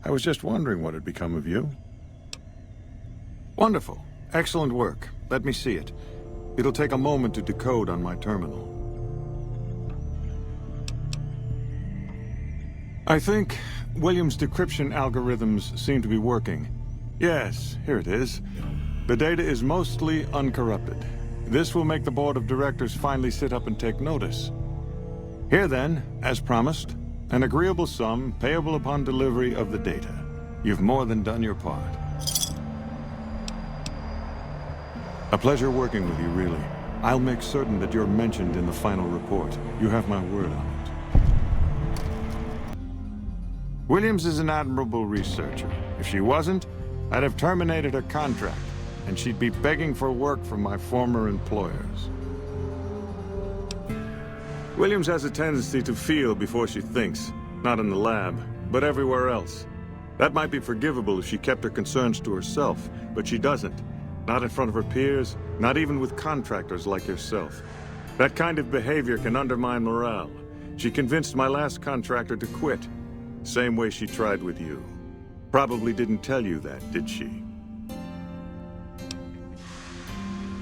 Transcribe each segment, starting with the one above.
I was just wondering what had become of you. Wonderful. Excellent work. Let me see it. It'll take a moment to decode on my terminal. I think Williams' decryption algorithms seem to be working. Yes, here it is. The data is mostly uncorrupted. This will make the board of directors finally sit up and take notice. Here then, as promised, an agreeable sum payable upon delivery of the data. You've more than done your part. A pleasure working with you, really. I'll make certain that you're mentioned in the final report. You have my word on it. Williams is an admirable researcher. If she wasn't, I'd have terminated her contract, and she'd be begging for work from my former employers. Williams has a tendency to feel before she thinks, not in the lab, but everywhere else. That might be forgivable if she kept her concerns to herself, but she doesn't. Not in front of her peers, not even with contractors like yourself. That kind of behavior can undermine morale. She convinced my last contractor to quit. Same way she tried with you. Probably didn't tell you that, did she?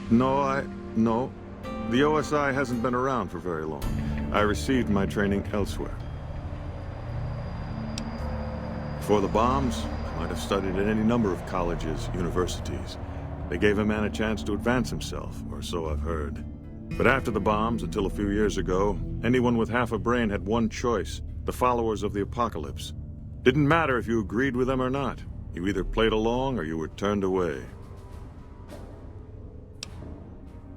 No. The OSI hasn't been around for very long. I received my training elsewhere. Before the bombs, I might have studied at any number of colleges, universities. They gave a man a chance to advance himself, or so I've heard. But after the bombs, until a few years ago, anyone with half a brain had one choice: the followers of the apocalypse. Didn't matter if you agreed with them or not. You either played along or you were turned away.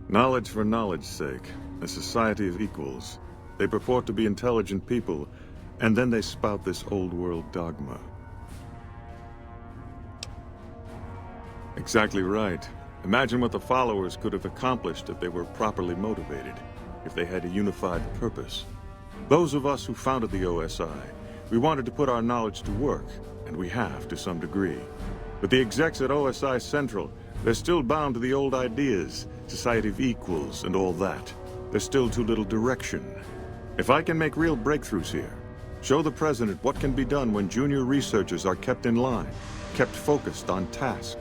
Knowledge for knowledge's sake, a society of equals. They purport to be intelligent people, and then they spout this old-world dogma. Exactly right. Imagine what the followers could have accomplished if they were properly motivated, if they had a unified purpose. Those of us who founded the OSI, we wanted to put our knowledge to work, and we have to some degree. But the execs at OSI Central, they're still bound to the old ideas, society of equals and all that. There's still too little direction. If I can make real breakthroughs here, show the President what can be done when junior researchers are kept in line, kept focused on task.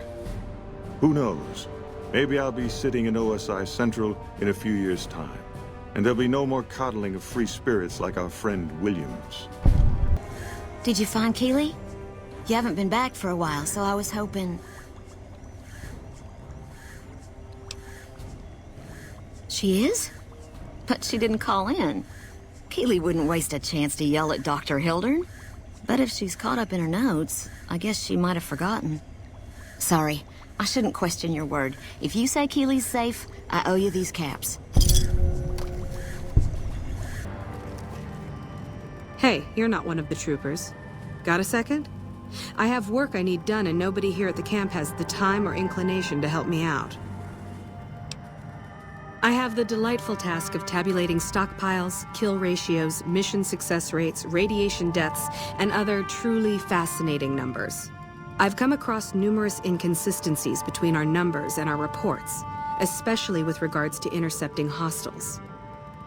Who knows? Maybe I'll be sitting in OSI Central in a few years' time, and there'll be no more coddling of free spirits like our friend Williams. Did you find Keeley? You haven't been back for a while, so I was hoping... She is? But she didn't call in. Keeley wouldn't waste a chance to yell at Dr. Hildern. But if she's caught up in her notes, I guess she might have forgotten. Sorry, I shouldn't question your word. If you say Keeley's safe, I owe you these caps. Hey, you're not one of the troopers. Got a second? I have work I need done and nobody here at the camp has the time or inclination to help me out. I have the delightful task of tabulating stockpiles, kill ratios, mission success rates, radiation deaths, and other truly fascinating numbers. I've come across numerous inconsistencies between our numbers and our reports, especially with regards to intercepting hostiles.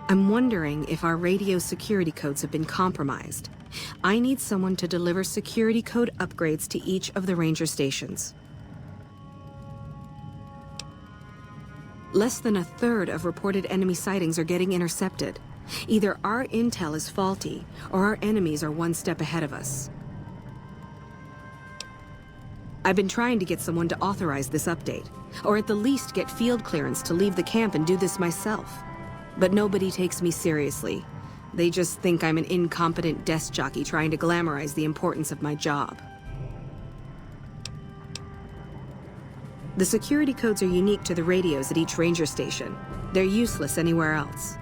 I'm wondering if our radio security codes have been compromised. I need someone to deliver security code upgrades to each of the ranger stations. Less than a third of reported enemy sightings are getting intercepted. Either our intel is faulty, or our enemies are one step ahead of us. I've been trying to get someone to authorize this update, or at the least get field clearance to leave the camp and do this myself. But nobody takes me seriously. They just think I'm an incompetent desk jockey trying to glamorize the importance of my job. The security codes are unique to the radios at each ranger station. They're useless anywhere else.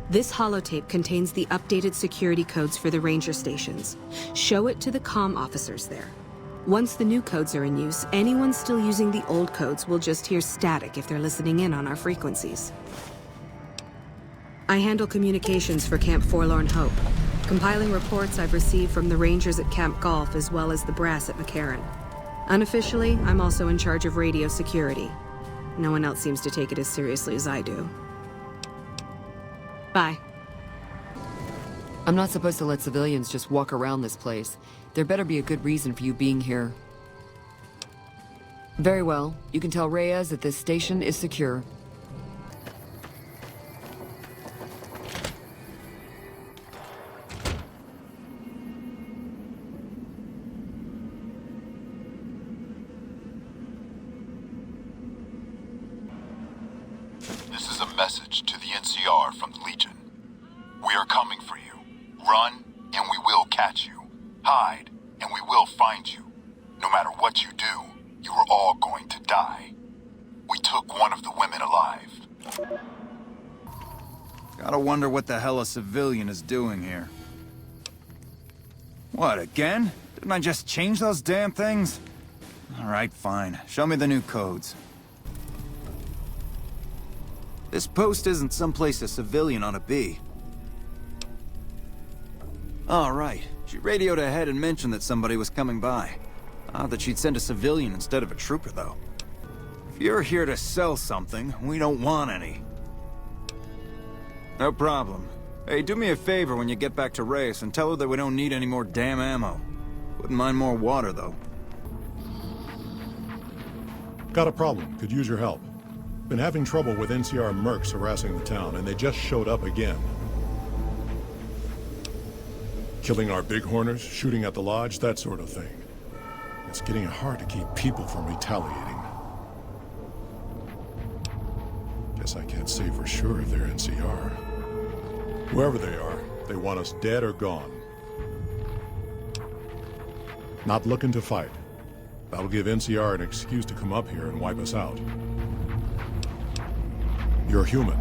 This holotape contains the updated security codes for the ranger stations. Show it to the comm officers there. Once the new codes are in use, anyone still using the old codes will just hear static if they're listening in on our frequencies. I handle communications for Camp Forlorn Hope, compiling reports I've received from the rangers at Camp Golf as well as the brass at McCarran. Unofficially, I'm also in charge of radio security. No one else seems to take it as seriously as I do. Bye. I'm not supposed to let civilians just walk around this place. There better be a good reason for you being here. Very well. You can tell Reyes that this station is secure. This is a message to the NCR from the Legion. We are coming for you. Run, and we will catch you. Hide, and we will find you. No matter what you do, you are all going to die. We took one of the women alive. Gotta wonder what the hell a civilian is doing here. What, again? Didn't I just change those damn things? Alright, fine. Show me the new codes. This post isn't someplace a civilian ought to be. Alright. She radioed ahead and mentioned that somebody was coming by. Odd that she'd send a civilian instead of a trooper, though. If you're here to sell something, we don't want any. No problem. Hey, do me a favor when you get back to Reyes and tell her that we don't need any more damn ammo. Wouldn't mind more water, though. Got a problem. Could use your help. Been having trouble with NCR mercs harassing the town, and they just showed up again. Killing our bighorners, shooting at the lodge, that sort of thing. It's getting hard to keep people from retaliating. Guess I can't say for sure if they're NCR. Whoever they are, they want us dead or gone. Not looking to fight. That'll give NCR an excuse to come up here and wipe us out. You're human.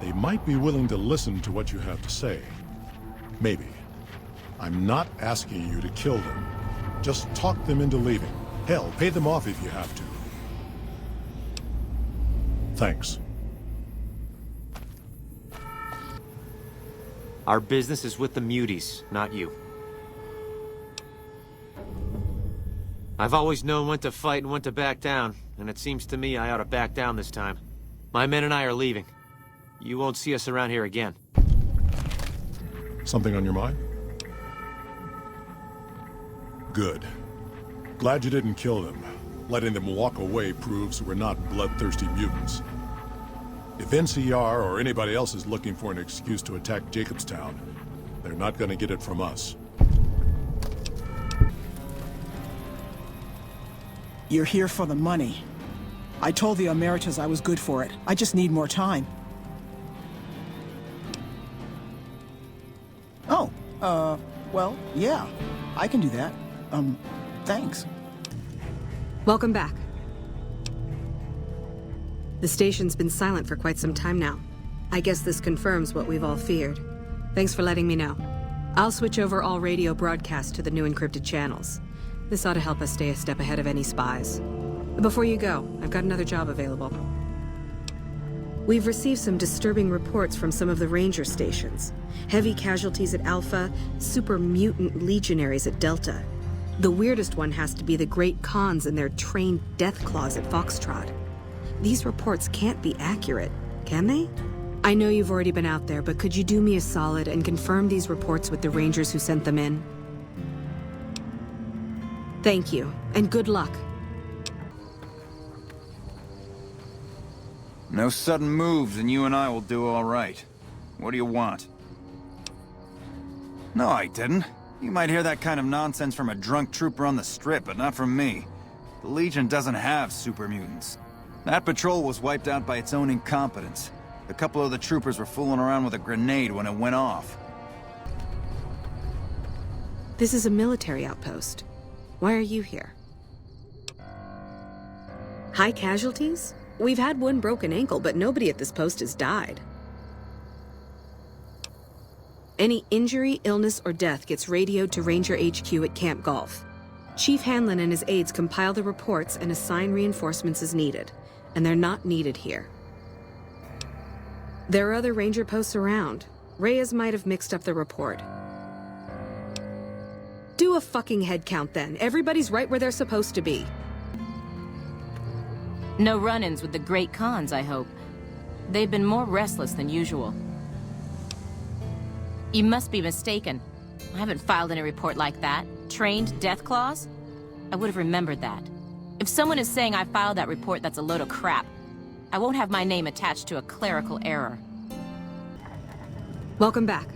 They might be willing to listen to what you have to say. Maybe. I'm not asking you to kill them. Just talk them into leaving. Hell, pay them off if you have to. Thanks. Our business is with the muties, not you. I've always known when to fight and when to back down, and it seems to me I ought to back down this time. My men and I are leaving. You won't see us around here again. Something on your mind? Good. Glad you didn't kill them. Letting them walk away proves we're not bloodthirsty mutants. If NCR or anybody else is looking for an excuse to attack Jacobstown, they're not gonna get it from us. You're here for the money. I told the Emeritus I was good for it. I just need more time. Oh, well, yeah. I can do that. Thanks. Welcome back. The station's been silent for quite some time now. I guess this confirms what we've all feared. Thanks for letting me know. I'll switch over all radio broadcasts to the new encrypted channels. This ought to help us stay a step ahead of any spies. Before you go, I've got another job available. We've received some disturbing reports from some of the ranger stations. Heavy casualties at Alpha, super mutant legionaries at Delta. The weirdest one has to be the Great Khans and their trained death claws at Foxtrot. These reports can't be accurate, can they? I know you've already been out there, but could you do me a solid and confirm these reports with the rangers who sent them in? Thank you, and good luck. No sudden moves and you and I will do all right. What do you want? No, I didn't. You might hear that kind of nonsense from a drunk trooper on the strip, but not from me. The Legion doesn't have super mutants. That patrol was wiped out by its own incompetence. A couple of the troopers were fooling around with a grenade when it went off. This is a military outpost. Why are you here? High casualties? We've had one broken ankle, but nobody at this post has died. Any injury, illness, or death gets radioed to Ranger HQ at Camp Golf. Chief Hanlon and his aides compile the reports and assign reinforcements as needed, and they're not needed here. There are other Ranger posts around. Reyes might have mixed up the report. Do a fucking head count then. Everybody's right where they're supposed to be. No run-ins with the Great Khans, I hope. They've been more restless than usual. You must be mistaken. I haven't filed any report like that. Trained death clause? I would have remembered that. If someone is saying I filed that report, that's a load of crap. I won't have my name attached to a clerical error. Welcome back.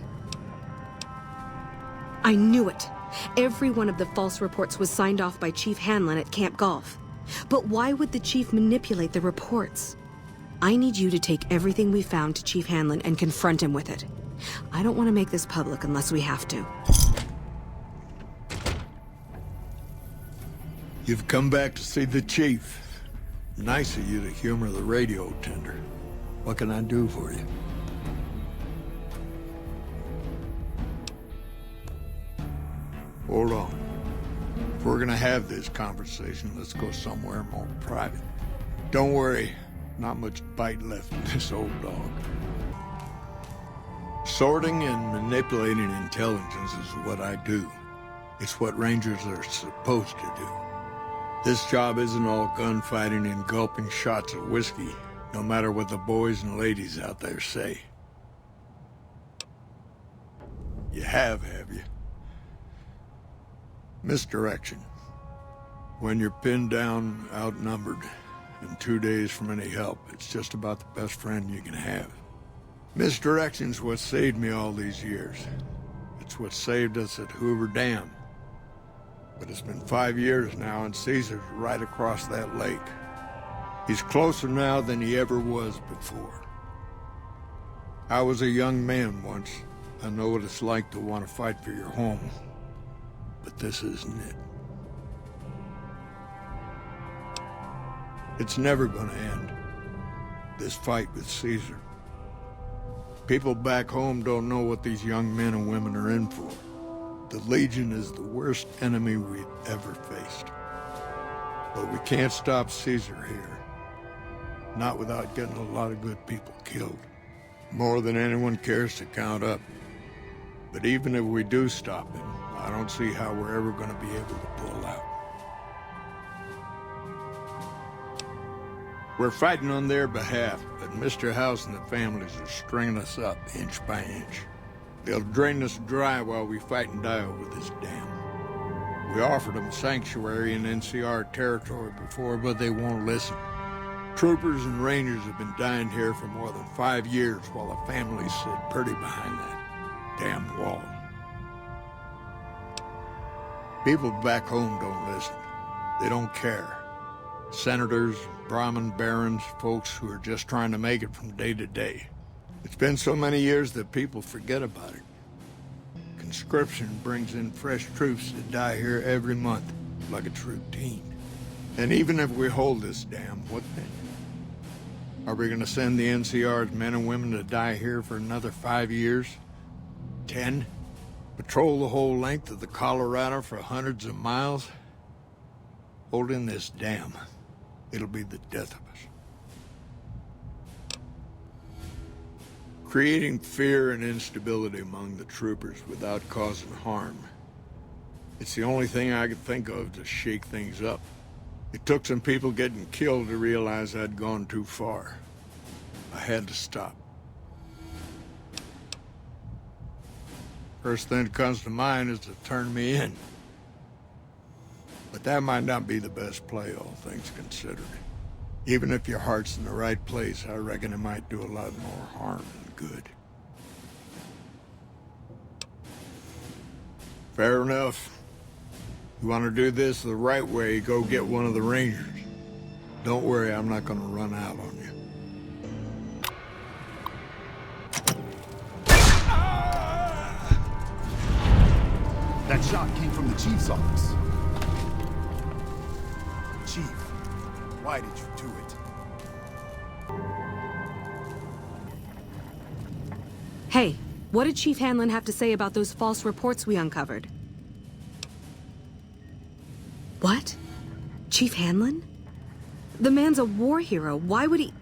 I knew it. Every one of the false reports was signed off by Chief Hanlon at Camp Golf. But why would the Chief manipulate the reports? I need you to take everything we found to Chief Hanlon and confront him with it. I don't want to make this public unless we have to. You've come back to see the Chief. Nice of you to humor the radio tender. What can I do for you? Hold on. If we're gonna have this conversation, let's go somewhere more private. Don't worry, not much bite left in this old dog. Sorting and manipulating intelligence is what I do. It's what Rangers are supposed to do. This job isn't all gunfighting and gulping shots of whiskey, no matter what the boys and ladies out there say. You have you? Misdirection. When you're pinned down, outnumbered, and 2 days from any help, it's just about the best friend you can have. Misdirection's what saved me all these years. It's what saved us at Hoover Dam. But it's been 5 years now, and Caesar's right across that lake. He's closer now than he ever was before. I was a young man once. I know what it's like to want to fight for your home. But this isn't it. It's never gonna end. This fight with Caesar. People back home don't know what these young men and women are in for. The Legion is the worst enemy we've ever faced. But we can't stop Caesar here. Not without getting a lot of good people killed. More than anyone cares to count up. But even if we do stop him, I don't see how we're ever going to be able to pull out. We're fighting on their behalf, but Mr. House and the families are stringing us up inch by inch. They'll drain us dry while we fight and die over this dam. We offered them sanctuary in NCR territory before, but they won't listen. Troopers and Rangers have been dying here for more than 5 years while the families sit pretty behind that damn wall. People back home don't listen. They don't care. Senators, Brahmin barons, folks who are just trying to make it from day to day. It's been so many years that people forget about it. Conscription brings in fresh troops that die here every month, like it's routine. And even if we hold this dam, what then? Are we gonna send the NCR's men and women to die here for another 5 years? 10? Patrol the whole length of the Colorado for hundreds of miles? Holding this dam, it'll be the death of us. Creating fear and instability among the troopers without causing harm. It's the only thing I could think of to shake things up. It took some people getting killed to realize I'd gone too far. I had to stop. First thing that comes to mind is to turn me in. But that might not be the best play, all things considered. Even if your heart's in the right place, I reckon it might do a lot more harm than good. Fair enough. You want to do this the right way, go get one of the Rangers. Don't worry, I'm not going to run out on you. That shot came from the Chief's office. Chief, why did you do it? Hey, what did Chief Hanlon have to say about those false reports we uncovered? What? Chief Hanlon? The man's a war hero. Why would he...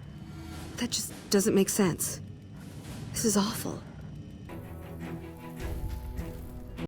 That just doesn't make sense. This is awful.